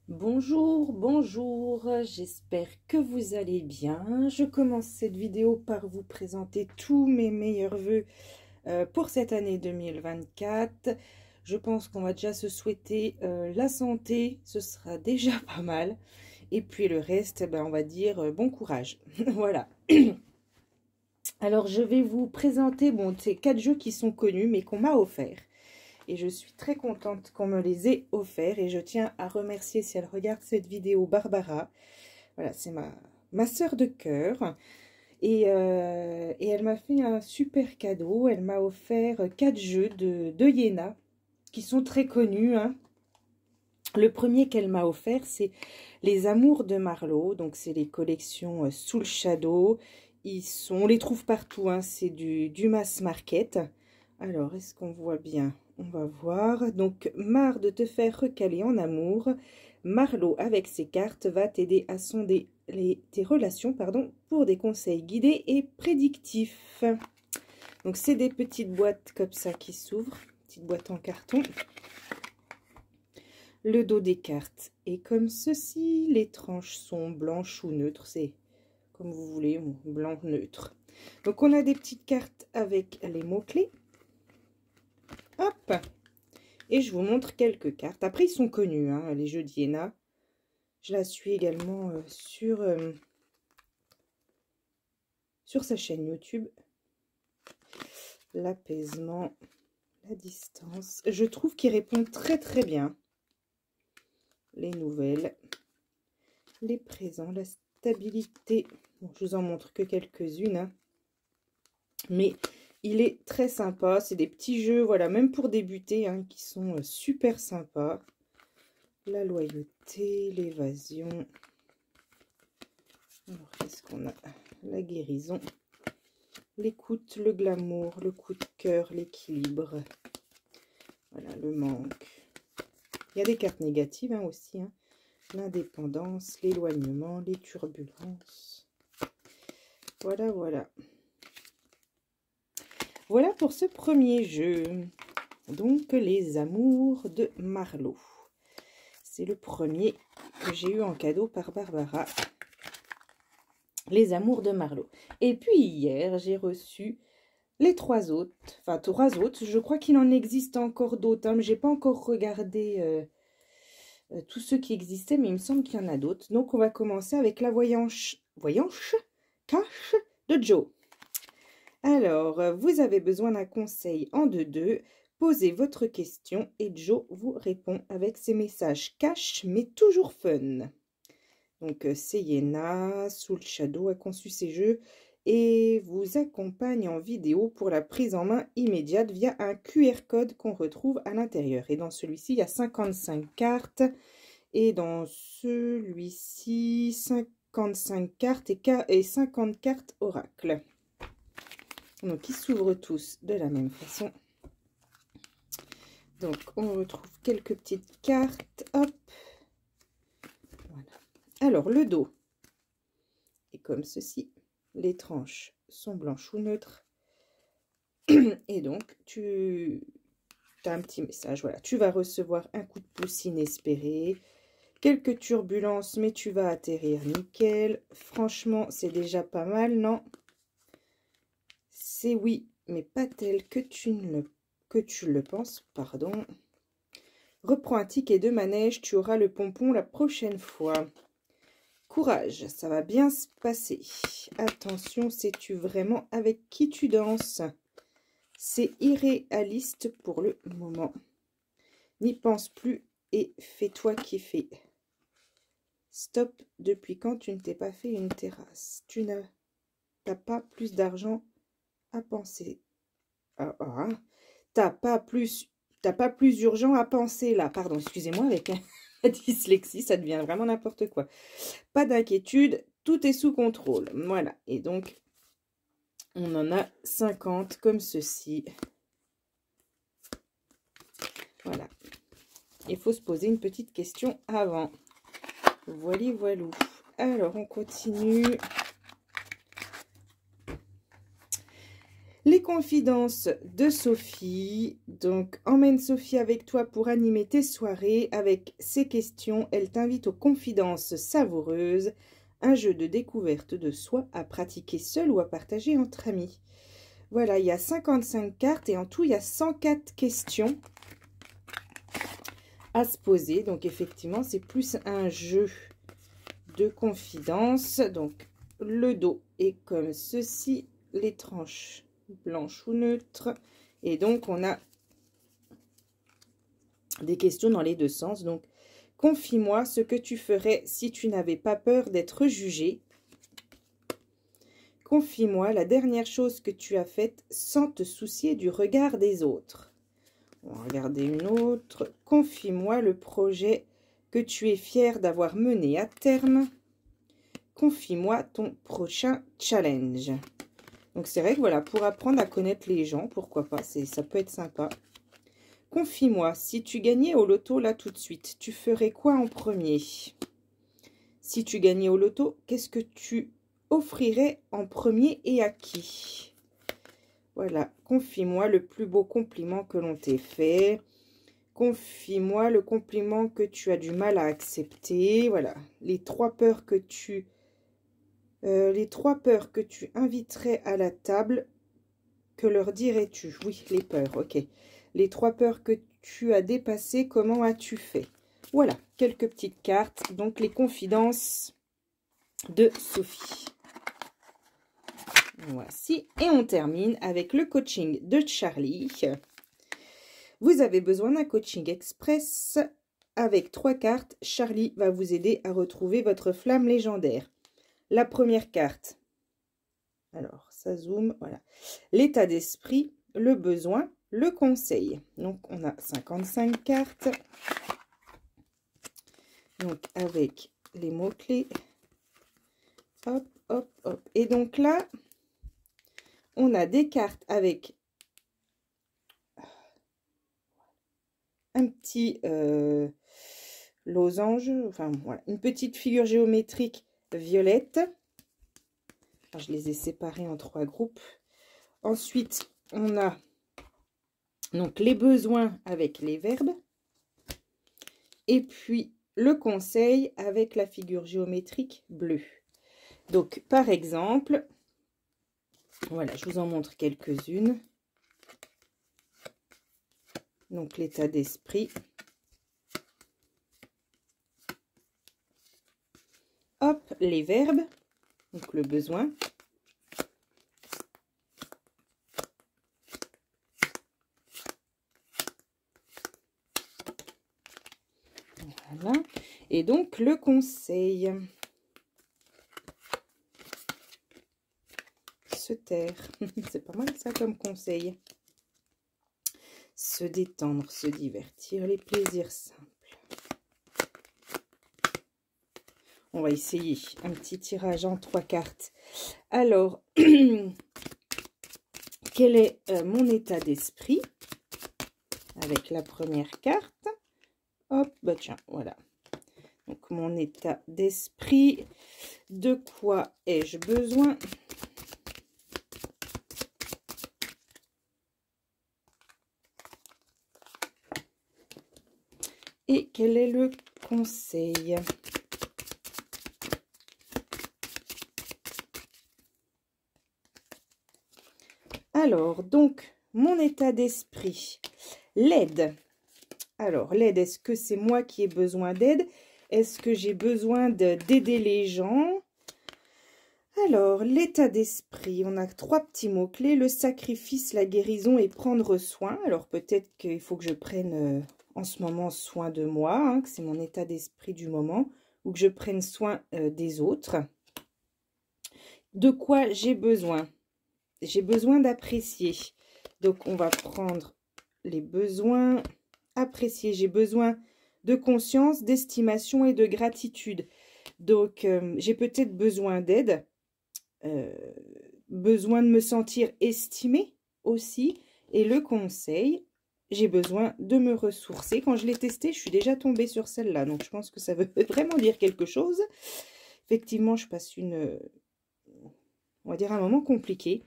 Bonjour, bonjour, j'espère que vous allez bien. Je commence cette vidéo par vous présenter tous mes meilleurs vœux pour cette année 2024. Je pense qu'on va déjà se souhaiter la santé, ce sera déjà pas mal. Et puis le reste, ben, on va dire bon courage. Voilà. Alors je vais vous présenter ces 4 jeux qui sont connus mais qu'on m'a offerts. Et je suis très contente qu'on me les ait offerts. Et je tiens à remercier, si elle regarde cette vidéo, Barbara. Voilà, c'est ma sœur de cœur. Et elle m'a fait un super cadeau. Elle m'a offert 4 jeux de Yéna, qui sont très connus, hein. Le premier qu'elle m'a offert, c'est Les Amours de Marlowe. Donc, c'est les collections Soul Shadow. On les trouve partout, hein. C'est du mass market. Alors, est-ce qu'on voit bien? On va voir. Donc, marre de te faire recaler en amour, Marlowe, avec ses cartes, va t'aider à sonder tes relations, pour des conseils guidés et prédictifs. Donc, c'est des petites boîtes comme ça qui s'ouvrent. Petites boîtes en carton. Le dos des cartes est comme ceci. Les tranches sont blanches ou neutres. C'est comme vous voulez, blanc neutre. Donc, on a des petites cartes avec les mots-clés. Hop! Et je vous montre quelques cartes. Après, ils sont connus, hein, les jeux d'Yéna. Je la suis également sur sa chaîne YouTube. L'apaisement, la distance. Je trouve qu'ils répondent très très bien. Les nouvelles, les présents, la stabilité. Bon, je vous en montre que quelques-unes, hein. Mais il est très sympa. C'est des petits jeux, voilà, même pour débuter, hein, qui sont super sympas. La loyauté, l'évasion. Alors, qu'est-ce qu'on a? La guérison, l'écoute, le glamour, le coup de cœur, l'équilibre. Voilà, le manque. Il y a des cartes négatives, hein, aussi, hein. L'indépendance, l'éloignement, les turbulences. Voilà, voilà. Voilà pour ce premier jeu. Donc, Les Amours de Marlowe. C'est le premier que j'ai eu en cadeau par Barbara. Les Amours de Marlowe. Et puis hier, j'ai reçu les 3 autres. Enfin, 3 autres. Je crois qu'il en existe encore d'autres, hein, mais j'ai pas encore regardé tous ceux qui existaient, mais il me semble qu'il y en a d'autres. Donc, on va commencer avec la voyance cache de Joe. Alors, vous avez besoin d'un conseil en 2-2. Posez votre question et Joe vous répond avec ses messages cash, mais toujours fun. Donc, c'est Yéna, Soul Shadow a conçu ces jeux et vous accompagne en vidéo pour la prise en main immédiate via un QR code qu'on retrouve à l'intérieur. Et dans celui-ci, il y a 55 cartes. Et dans celui-ci, 55 cartes et 50 cartes oracle. Donc, ils s'ouvrent tous de la même façon. Donc, on retrouve quelques petites cartes. Hop. Voilà. Alors, le dos est comme ceci. Les tranches sont blanches ou neutres. Et donc, tu as un petit message. Voilà, tu vas recevoir un coup de pouce inespéré. Quelques turbulences, mais tu vas atterrir nickel. Franchement, c'est déjà pas mal, non? C'est oui, mais pas tel que tu le penses, pardon. Reprends un ticket de manège, tu auras le pompon la prochaine fois. Courage, ça va bien se passer. Attention, sais-tu vraiment avec qui tu danses? C'est irréaliste pour le moment. N'y pense plus et fais-toi kiffer. Stop, depuis quand tu ne t'es pas fait une terrasse? Tu n'as pas plus d'argent à penser. T'as pas plus urgent à penser là. Pardon, excusez-moi, avec la dyslexie, ça devient vraiment n'importe quoi. Pas d'inquiétude, tout est sous contrôle. Voilà, et donc, on en a 50 comme ceci. Voilà. Il faut se poser une petite question avant. Voilà, voilà. Alors, on continue. Les confidences de Sophie. Donc, emmène Sophie avec toi pour animer tes soirées. Avec ses questions, elle t'invite aux confidences savoureuses, un jeu de découverte de soi à pratiquer seul ou à partager entre amis. Voilà, il y a 55 cartes et en tout, il y a 104 questions à se poser. Donc, effectivement, c'est plus un jeu de confidence. Donc, le dos est comme ceci, les tranches blanches ou neutres. Et donc, on a des questions dans les deux sens. Donc, confie-moi ce que tu ferais si tu n'avais pas peur d'être jugé. Confie-moi la dernière chose que tu as faite sans te soucier du regard des autres. On va regarder une autre. Confie-moi le projet que tu es fier d'avoir mené à terme. Confie-moi ton prochain challenge. Donc, c'est vrai que voilà, pour apprendre à connaître les gens, pourquoi pas, ça peut être sympa. Confie-moi, si tu gagnais au loto là tout de suite, tu ferais quoi en premier? Si tu gagnais au loto, qu'est-ce que tu offrirais en premier et à qui? Voilà, confie-moi le plus beau compliment que l'on t'ait fait. Confie-moi le compliment que tu as du mal à accepter. Voilà, les trois peurs que tu inviterais à la table, que leur dirais-tu? Oui, les peurs, ok. Les trois peurs que tu as dépassées, comment as-tu fait? Voilà, quelques petites cartes. Donc, les confidences de Sophie. Voici. Et on termine avec le coaching de Charlie. Vous avez besoin d'un coaching express. Avec 3 cartes, Charlie va vous aider à retrouver votre flamme légendaire. La première carte. Alors, ça zoome, voilà. L'état d'esprit, le besoin, le conseil. Donc, on a 55 cartes. Donc, avec les mots-clés. Hop, hop, hop. Et donc là, on a des cartes avec un petit losange. Enfin, voilà. Une petite figure géométrique violette. Alors, je les ai séparés en 3 groupes. Ensuite, on a donc les besoins avec les verbes. Et puis, le conseil avec la figure géométrique bleue. Donc, par exemple, voilà, je vous en montre quelques-unes. Donc, l'état d'esprit. Hop, les verbes. Donc, le besoin. Voilà. Et donc, le conseil. Se taire. C'est pas mal ça comme conseil. Se détendre, se divertir, les plaisirs simples. On va essayer un petit tirage en 3 cartes. Alors, quel est mon état d'esprit? Avec la première carte. Hop, bah tiens, voilà. Donc, mon état d'esprit. De quoi ai-je besoin? Et quel est le conseil? Alors, donc, mon état d'esprit. L'aide. Alors, l'aide, est-ce que c'est moi qui ai besoin d'aide? Est-ce que j'ai besoin d'aider les gens? Alors, l'état d'esprit, on a 3 petits mots-clés. Le sacrifice, la guérison et prendre soin. Alors, peut-être qu'il faut que je prenne en ce moment soin de moi, hein, que c'est mon état d'esprit du moment, ou que je prenne soin des autres. De quoi j'ai besoin? J'ai besoin d'apprécier. Donc, on va prendre les besoins. Apprécier, j'ai besoin de conscience, d'estimation et de gratitude. Donc, j'ai peut-être besoin d'aide. Besoin de me sentir estimée aussi. Et le conseil, j'ai besoin de me ressourcer. Quand je l'ai testé, je suis déjà tombée sur celle-là. Donc, je pense que ça veut vraiment dire quelque chose. Effectivement, je passe on va dire un moment compliqué.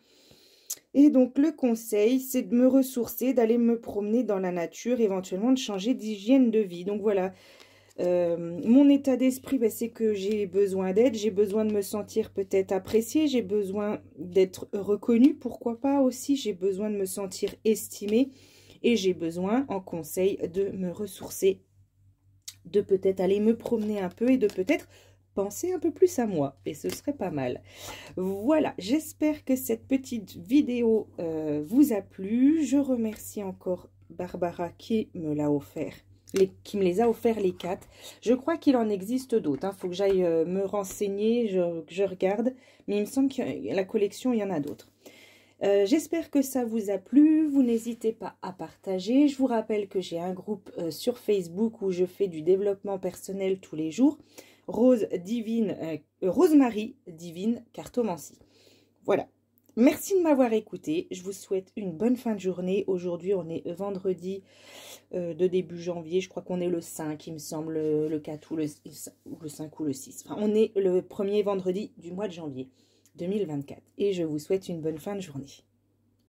Et donc, le conseil, c'est de me ressourcer, d'aller me promener dans la nature, éventuellement de changer d'hygiène de vie. Donc, voilà, mon état d'esprit, ben, c'est que j'ai besoin d'aide, j'ai besoin de me sentir peut-être appréciée, j'ai besoin d'être reconnue, pourquoi pas aussi, j'ai besoin de me sentir estimée et j'ai besoin, en conseil, de me ressourcer, de peut-être aller me promener un peu et de peut-être penser un peu plus à moi, et ce serait pas mal. Voilà, j'espère que cette petite vidéo vous a plu. Je remercie encore Barbara qui me l'a offert, qui me les a offert les 4. Je crois qu'il en existe d'autres. Faut que j'aille me renseigner, je regarde. Mais il me semble que la collection, il y en a d'autres. J'espère que ça vous a plu. Vous n'hésitez pas à partager. Je vous rappelle que j'ai un groupe sur Facebook où je fais du développement personnel tous les jours. Rosemary Divine Cartomancie. Voilà. Merci de m'avoir écouté. Je vous souhaite une bonne fin de journée. Aujourd'hui, on est vendredi de début janvier. Je crois qu'on est le 5, il me semble, le 4 ou le 5 ou le 6. Enfin, on est le premier vendredi du mois de janvier 2024. Et je vous souhaite une bonne fin de journée.